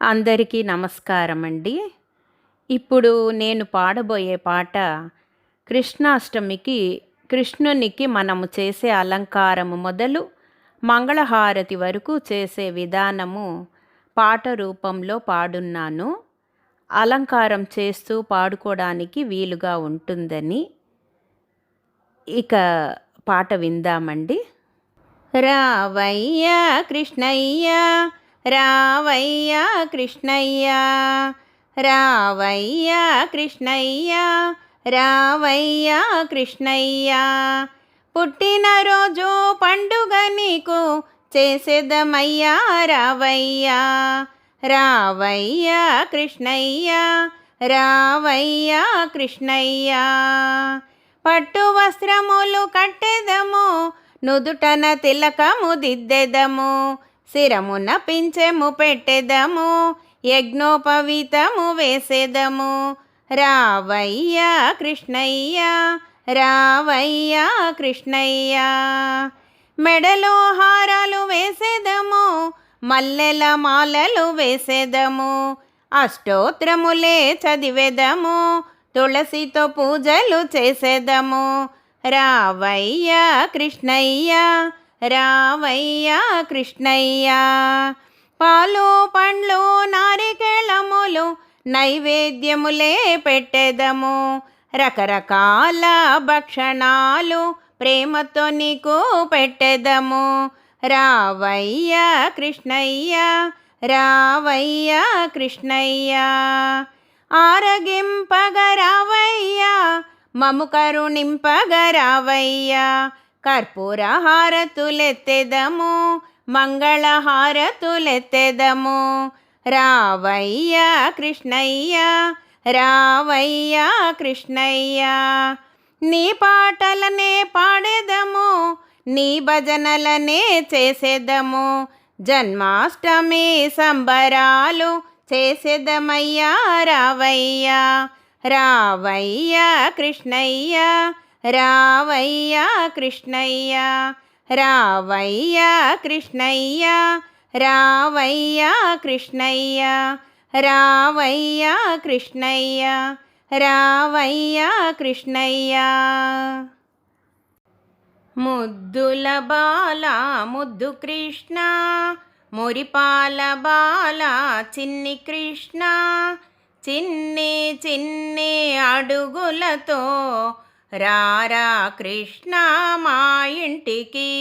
అందరికీ నమస్కారం అండి. ఇప్పుడు నేను పాడబోయే పాట కృష్ణాష్టమికి కృష్ణునికి మనము చేసే అలంకారము మొదలు మంగళహారతి వరకు చేసే విధానము పాట రూపంలో పాడున్నాను. అలంకారం చేస్తూ పాడుకోవడానికి వీలుగా ఉంటుందని. ఇక పాట విందామండి. రావయ్య కృష్ణయ్య, రావయ్య కృష్ణయ్య, రావయ్య కృష్ణయ్య, రావయ్య కృష్ణయ్య. పుట్టినరోజు పండుగ నీకు చేసేదమయ్యా రావయ్య, రావయ్య కృష్ణయ్య, రావయ్య కృష్ణయ్య. పట్టు వస్త్రములు కట్టెదము, నుదుటన తిలకము దిద్దెదము, శిరమున పించెము పెట్టెదము, యజ్ఞోపవీతము వేసెదము. రావయ్య కృష్ణయ్య, రావయ్య కృష్ణయ్య. మెడలో హారాలు వేసెదము, మల్లెల మాలలు వేసెదము, అష్టోత్రములే చదివెదము, తులసితో పూజలు చేసెదము. రావయ్య కృష్ణయ్య, రావయ్య కృష్ణయ్య. పాలు పండ్లు నారికేళములు నైవేద్యములే పెట్టెదము, రకరకాల భక్షణాలు ప్రేమతో నీకు పెట్టెదము. రావయ్య కృష్ణయ్య, రావయ్య కృష్ణయ్య. ఆరగింపగరావయ్యా, మము కరుణింపగరావయ్యా. కర్పూర హారతులెత్తెదము, మంగళ హారతులెత్తెదము. రావయ్య కృష్ణయ్య, రావయ్య కృష్ణయ్య. నీ పాటలనే పాడెదము, నీ భజనలనే చేసెదము, జన్మాష్టమి సంబరాలు చేసెదమయ్యా రావయ్య, రావయ్య కృష్ణయ్య, రావయ్య కృష్ణయ్య. రావయ్య కృష్ణయ్య, రావయ్య కృష్ణయ్య, రావయ్య కృష్ణయ్య, రావయ్య కృష్ణయ్య. ముద్దుల బాల ముద్దు కృష్ణ, మురిపాల బాల చిన్ని కృష్ణ, చిన్ని చిన్ని అడుగులతో రారా కృష్ణ మా ఇంటికి.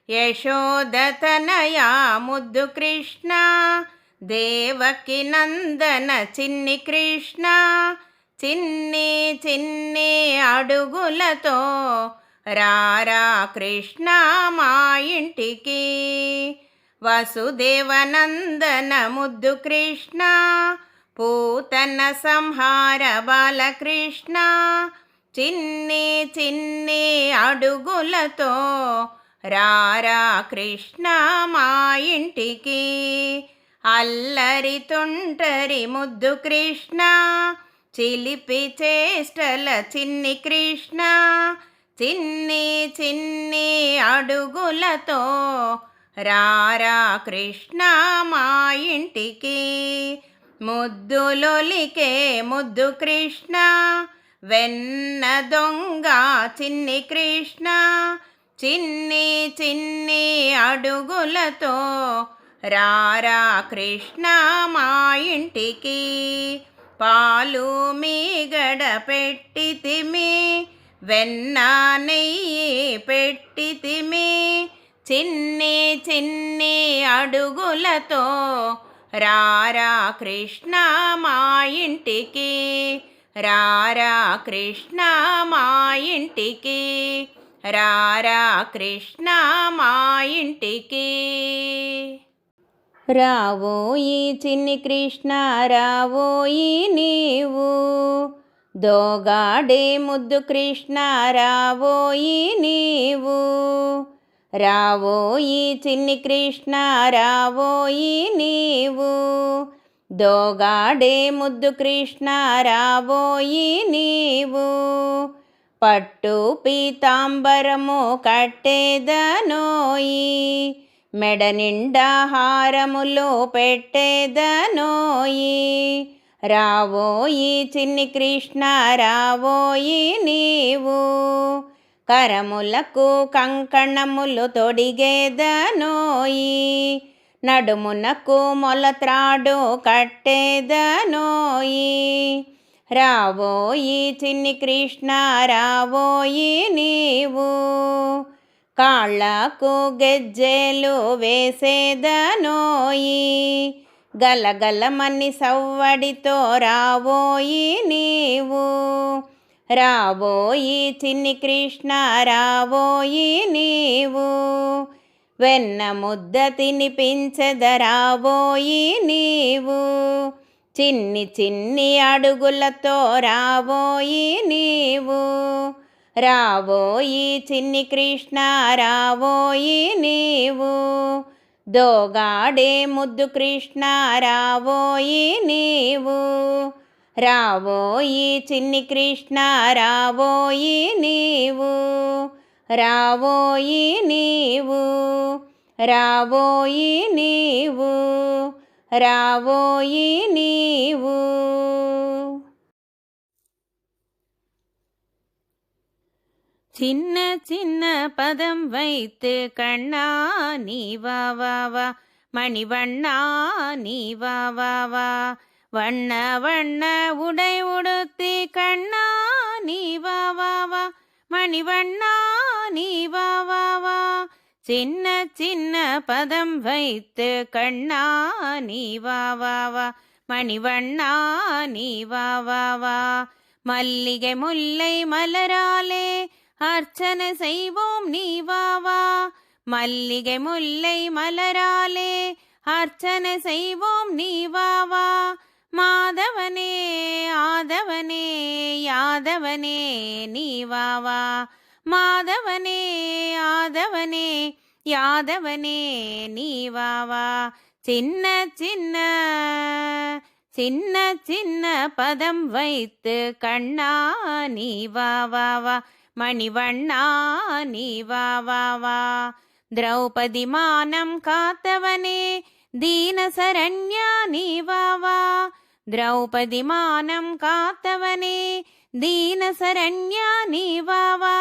యశోదతనయ ముద్దు కృష్ణ, దేవకి నందన చిన్ని కృష్ణ, చిన్ని చిన్ని అడుగులతో రారా కృష్ణ మా ఇంటికి. వసుదేవనందన ముద్దు కృష్ణ, పూతన సంహార బాలకృష్ణ, చిన్ని చిన్ని అడుగులతో రారా కృష్ణ మా ఇంటికి. అల్లరి తుంటరి ముద్దు కృష్ణ, చిలిపి చేష్టల చిన్ని కృష్ణ, చిన్ని చిన్ని అడుగులతో రారా కృష్ణ మా ఇంటికి. ముద్దులొలికే ముద్దు కృష్ణ, వెన్న దొంగ చిన్ని కృష్ణ, చిన్ని చిన్ని అడుగులతో రారా కృష్ణ మా ఇంటికి. పాలు మీగడ పెట్టితిమి, వెన్న నెయ్యి పెట్టితిమి, చిన్ని చిన్ని అడుగులతో రారా కృష్ణ మా ఇంటికి, రారా కృష్ణ మా ఇంటికి, రారా కృష్ణ మా ఇంటికి. రావోయి చిన్ని కృష్ణ, రావోయి నీవు, దోగాడే ముద్దు కృష్ణ, రావోయి నీవు. రావోయి చిన్ని కృష్ణ, రావోయి నీవు, దోగాడే ముద్దు కృష్ణ, రావోయి నీవు. పట్టు పీతాంబరము కట్టేదనోయి, మెడ నిండా హారములు పెట్టేదనోయి. రావోయి చిన్ని కృష్ణ రావోయి నీవు, కరములకు కంకణములు తొడిగేదనోయి. నడుమునకు మొలత్రాడు కట్టేదనోయి. రావోయి చిన్ని కృష్ణ రావోయి నీవు, కాళ్ళకు గెజ్జెలు వేసేదనోయి. గలగలమని సవ్వడితో రావోయి నీవు, రావోయి చిన్ని కృష్ణ రావోయి నీవు. వెన్న ముద్ద తినిపించదరావోయి నీవు, చిన్ని చిన్ని అడుగులతో రావోయి నీవు. రావోయి చిన్ని కృష్ణ రావోయి నీవు, దోగాడే ముద్దు కృష్ణ రావోయి నీవు. రావోయి చిన్ని కృష్ణ రావోయి నీవు, రావోయి నీవు, రావోయి నీవు, రావోయి నీవు. சின்ன சின்ன பதம் வைத்து கண்ணா நீ வா வா வா, மணிவண்ணா நீ வா வா வா. வண்ண வண்ண உடை உடுத்தி கண்ணா நீ வா வா வா, மணிவண்ணா நீ வா வா வா. சின்ன சின்ன பதம் வைத்து கண்ணா நீ வா வா வா, மணிவண்ணா நீ வா வா வா. மல்லிகை முல்லை மலராலே அர்ச்சனை செய்வோம் நீ வா வா, மல்லிகை முல்லை மலராலே அர்ச்சனை செய்வோம் நீ வா வா. மாதவனே ஆதவனே யாதவனே நீ வா வா, மாதவனே ஆதவனே யாதவனே நீ வா வா. சின்ன சின்ன சின்ன சின்ன பதம் வைத்து கண்ணா நீ வா வா வா, மணிவண்ணா நீ வா வா வா. திரௌபதி மானம் காத்தவனே தீன சரண்யா நீ வா வா, திரௌபதி மானம் காத்தவனே தீன சரண்யா நீ வா வா.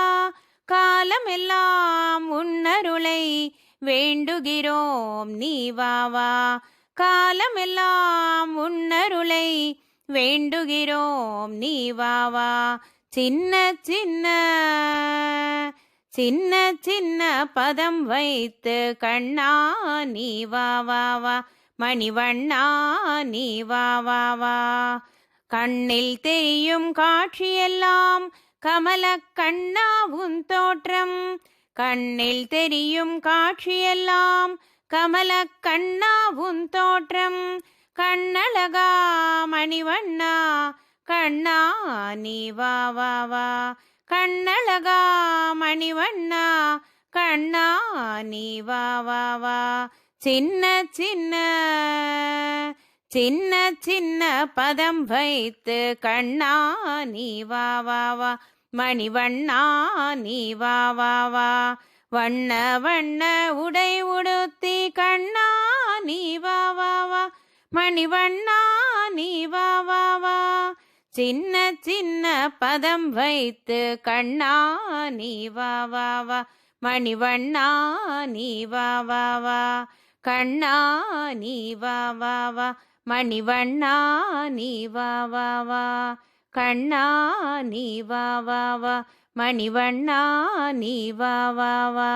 காலமெல்லாம் உன்னருளை வேண்டுகிறோம் நீ வா வா, காலமெல்லாம் உன்னருளை வேண்டுகிறோம் நீ வா வா. சின்ன சின்ன சின்ன சின்ன பதம் வைத்து கண்ணா நீ வா வா வா, மணிவண்ணா நீ வா வா வா. கண்ணில் தெரியும் காட்சியெல்லாம் கமல கண்ணா உன் தோற்றம், கண்ணில் தெரியும் காட்சியெல்லாம் கமல கண்ணா உன் தோற்றம். கண்ணழகா மணிவண்ணா கண்ணா நீ வா வா வா, கண்ணழகா மணிவண்ணா கண்ணா நீ வா வா வா. சின்ன சின்ன சின்ன சின்ன பதம் வைத்து கண்ணா நீ வா வா வா, மணிவண்ணா நீ வா வா வா. வண்ண வண்ண உடை உடுத்தி கண்ணா நீ வா வா வா, மணிவண்ணா நீ வா வா வா. சின்ன சின்ன பதம் வைத்து கண்ணா நீ வா வா வா, மணிவண்ணா நீ வா வா வா. கண்ணா நீ வா வா வா, மணிவண்ணா நீ வா வா வா. கண்ணா நீ வா வா வா, மணிவண்ணா நீ வா வா வா.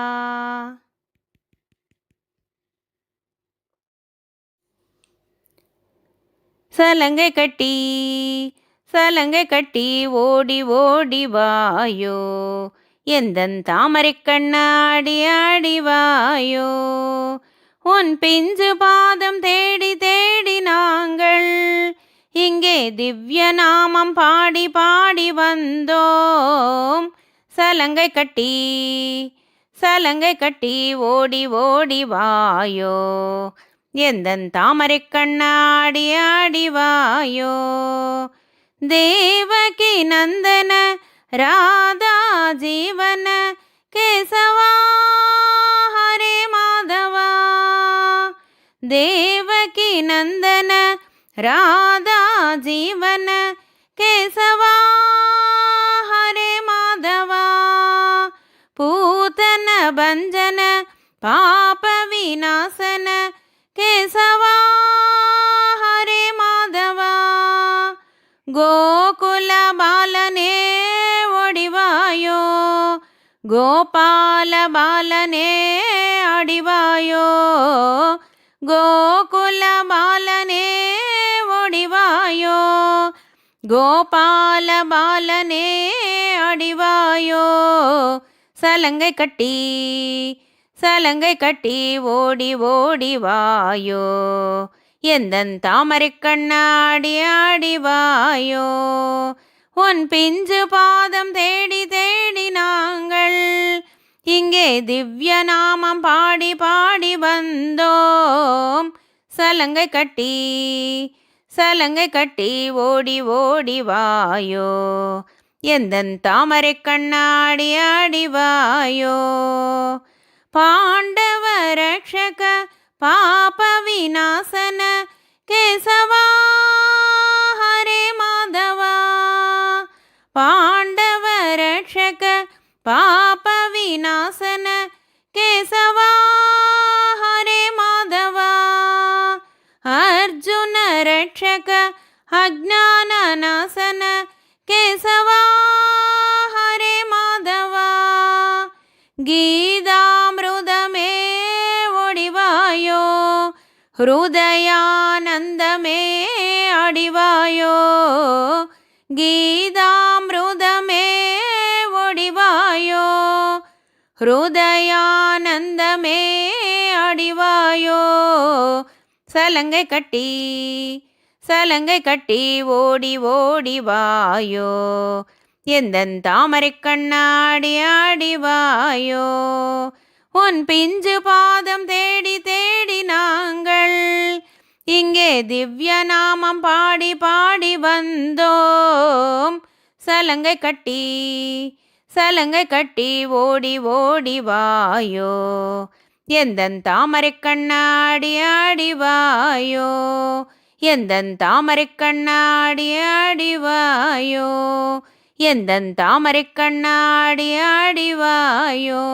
சலங்கை கட்டி சலங்கை கட்டி ஓடி ஓடி வாயோ, எந்தன் தாமரை கண்ணாடி ஆடி வாயோ. உன் பிஞ்சு பாதம் தேடி தேடி நாங்கள் இங்கே திவ்ய நாமம் பாடி பாடி வந்தோம். சலங்கை கட்டி சலங்கை கட்டி ஓடி ஓடி வாயோ, எந்தன் தாமரை கண்ணாடி ஆடி வாயோ. தேவகி நந்தன ராதா ஜீவன கேசவா ஹரே மாதவா. தேவகி நந்தன ராதா ஜீவன கேசவா ஹரே மாதவா பூதன பஞ்சன பாப விநாசன கேசவா ஹரே மாதவா கோகுல பாலனே ஒடிவாயோ கோபால பாலனே அடிவாயோ கோகுல பாலனே ஒடிவாயோ கோபால பாலனே அடிவாயோ சலங்கை கட்டி ஓடி ஓடி வாயோ எந்தன் தாமரை கண்ணாடி ஆடிவாயோ உன் பிஞ்சு பாதம் தேடி தேடி நாங்கள் இங்கே திவ்ய நாமம் பாடி பாடி வந்தோம் சலங்கை கட்டி ஓடி ஓடி வாயோ எந்தன் தாமரை கண்ணாடி ஆடிவாயோ பாண்டவ ரக்ஷக பாப விநாசன கேசவா ஹரே மாதவா பாண்டவ ரக்ஷக பாப விநாசன கேசவா ஹரே மாதவா அர்ஜுன ரக்ஷக அஜ்ஞான நாசன கேசவா ஹரே மாதவா கீதாமிருதமே ஒடிவாயோ ஹிருதயானந்தமே அடிவாயோ கீதாமிருதமே ஒடிவாயோ ஹிருதயானந்தமே அடிவாயோ சலங்கை கட்டி ஓடி ஓடி வாயோ எந்தன் தாமரை கண்ணாடி ஆடிவாயோ உன் பிஞ்சு பாதம் தேடி தேடி நாங்கள் இங்கே திவ்ய நாமம் பாடி பாடி வந்தோம் சலங்கை கட்டி ஓடி ஓடி வாயோ எந்தன் தாமரை கண்ணாடி ஆடிவாயோ எந்தன் தாமரை கண்ணாடி ஆடிவாயோ எந்தன் தாமரை கண்ணாடி ஆடிவாயோ